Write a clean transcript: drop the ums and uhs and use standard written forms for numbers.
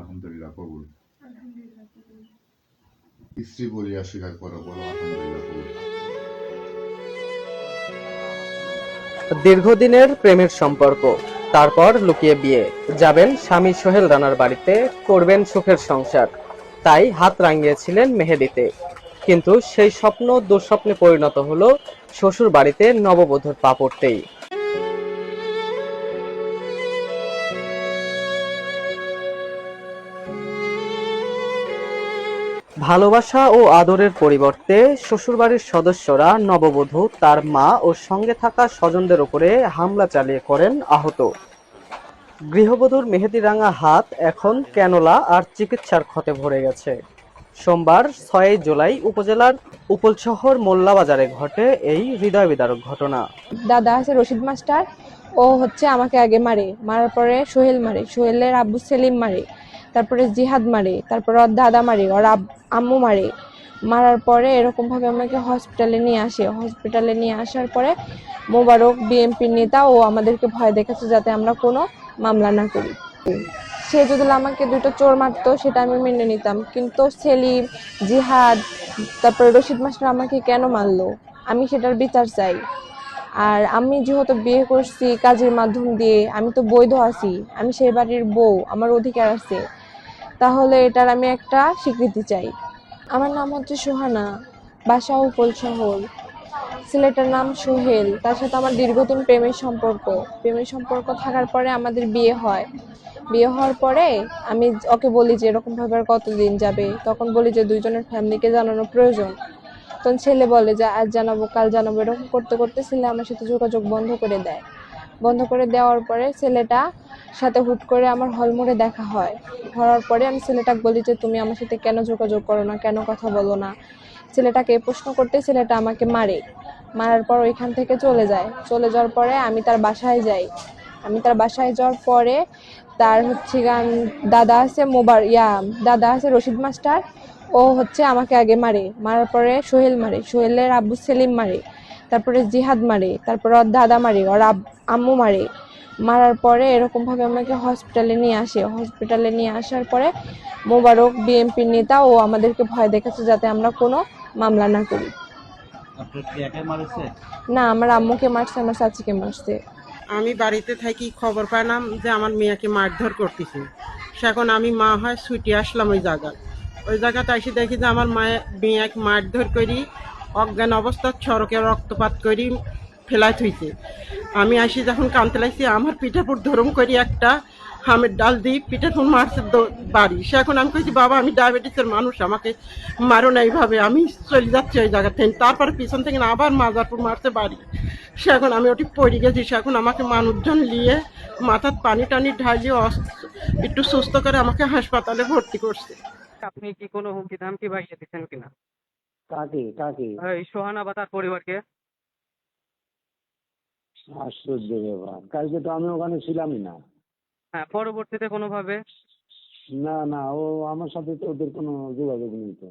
আলহামদুলিল্লাহ কবুল। স্ত্রী বলিয়া স্বীকার করো, বলো আলহামদুলিল্লাহ কবুল। দীর্ঘদিনের প্রেমের সম্পর্ক, তারপর লুকিয়ে বিয়ে, যাবেন স্বামী সোহেল রানার বাড়িতে, করবেন সুখের সংসার, তাই হাত রাঙিয়েছিলেন মেহেদিতে। কিন্তু সেই স্বপ্ন দুঃস্বপ্নে পরিণত হলো শ্বশুর বাড়িতে নববধূর পা পড়তেই। ভালোবাসা ও আদরের পরিবর্তে শ্বশুরবাড়ির সদস্যরা নববধূ, তার মা ও সঙ্গে থাকা স্বজনদের উপরে হামলা চালিয়ে করেন আহত। গৃহবধূর মেহেদিরাঙা হাত এখন ক্যানোলা আর চিকিৎসার ক্ষতে ভরে গেছে। সোমবার ৬ জুলাই উপজেলার উপলশহর মোল্লা বাজারে ঘটে এই হৃদয় বিদারক ঘটনা। দাদা আছে রশিদ মাস্টার, ও হচ্ছে আমাকে আগে মারে, মারার পরে সোহেল মারে, সোহেলের আব্বু সেলিম মারে, তারপরে জিহাদ মারে, তারপরে ওর দাদা মারে, ওর আম্মু মারে। মারার পরে এরকম ভাবে আমাকে হসপিটালে নিয়ে আসে। হসপিটালে নিয়ে আসার পরে মোবারক বিএনপির নেতা ও আমাদেরকে ভয় দেখাচ্ছে যাতে আমরা কোনো মামলা না করি। সে যদি আমাকে দুটো চোর মারতো সেটা আমি মেনে নিতাম, কিন্তু সেলিম, জিহাদ, তারপরে রশিদ মাস্টার আমাকে কেন মারলো, আমি সেটার বিচার চাই। আর আমি যেহেতু বিয়ে করছি কাজের মাধ্যম দিয়ে, আমি তো বৈধ আছি, আমি সেই বাড়ির বউ, আমার অধিকার আছে, তাহলে এটার আমি একটা স্বীকৃতি চাই। আমার নাম হচ্ছে সোহানা, বাসা উপল শহর। ছেলেটার নাম সোহেল, তার সাথে আমার দীর্ঘদিন প্রেমের সম্পর্ক থাকার পরে আমাদের বিয়ে হয়। বিয়ে হওয়ার পরে আমি ওকে বলি যে এরকম ভাবে আর কতদিন যাবে, তখন বলি যে দুইজনের ফ্যামিলিকে জানানো প্রয়োজন। তখন ছেলে বলে যে আজ জানাবো কাল জানাবো, এরকম করতে করতে ছেলে আমার সাথে যোগাযোগ বন্ধ করে দেয়। বন্ধ করে দেওয়ার পরে ছেলেটা সাথে হুট করে আমার হলমোড়ে দেখা হয়। হওয়ার পরে আমি ছেলেটাকে বলি যে তুমি আমার সাথে কেন যোগাযোগ করো না, কেন কথা বলো না। ছেলেটাকে প্রশ্ন করতে ছেলেটা আমাকে মারে। মারার পর ওইখান থেকে চলে যায়। চলে যাওয়ার পরে আমি তার বাসায় যাই। আমি তার বাসায় যাওয়ার পরে তার হচ্ছে গান দাদা আছে রশিদ মাস্টার, ও হচ্ছে আমাকে আগে মারে, মারার পরে সোহেল মারে, সোহেলের আব্বু সেলিম মারে, তারপরে জিহাদ মারে, তারপরে ওর দাদা মারে, ওর আম্মু মারে। মারার পরে এরকম ভাবে আমাকে হসপিটালে নিয়ে আসে। হসপিটালে নিয়ে আসার পরে মোবারক বিএনপির নেতা ও আমাদেরকে ভয় দেখাচ্ছে যাতে আমরা কোনো মামলা না করি। না, আমার আম্মুকে মারছে, আমার চাচিকে মারছে। আমি বাড়িতে থাকি, খবর পেলাম যে আমার মেয়েকে মারধর করতেছে। এখন আমি মা হয় ছুটে আসলাম ওই জায়গাতে এসে দেখি যে আমার মেয়েকে মারধর করি অজ্ঞান অবস্থায় সড়কে রক্তপাত করি ফেলাই থইছে। আমি আসি যখন কানতে লাগছি, আমার পিঠাপুর ধরম করি একটা হামের ডাল দিই পিঠাপুর মারছে বাড়ি। সে এখন আমি কইছি বাবা আমি ডায়াবেটিসের মানুষ, আমাকে মারো না এইভাবে। আমি চলে যাচ্ছি ওই জায়গা থেকে, তারপরে পিছন থেকে আবার মাজারপুর মারছে বাড়ি। সে এখন আমি ওটি পড়ে গেছি। সে এখন আমাকে মানুষজন নিয়ে মাথার পানি টানি ঢালিয়ে একটু সুস্থ করে আমাকে হাসপাতালে ভর্তি করছে। আপনি কি কোনো হুমকি ধামকি বাহিয়ে দিচ্ছেন কিনা কাকে কাকে? এই সোহানা বা তার পরিবারকে? আশ্চর্য ব্যাপার, কালকে তো আমি ওখানে ছিলামই না। হ্যাঁ, পরবর্তীতে কোনোভাবে? না না, ও আমার সাথে তো ওদের কোনো যোগাযোগ নেই তো।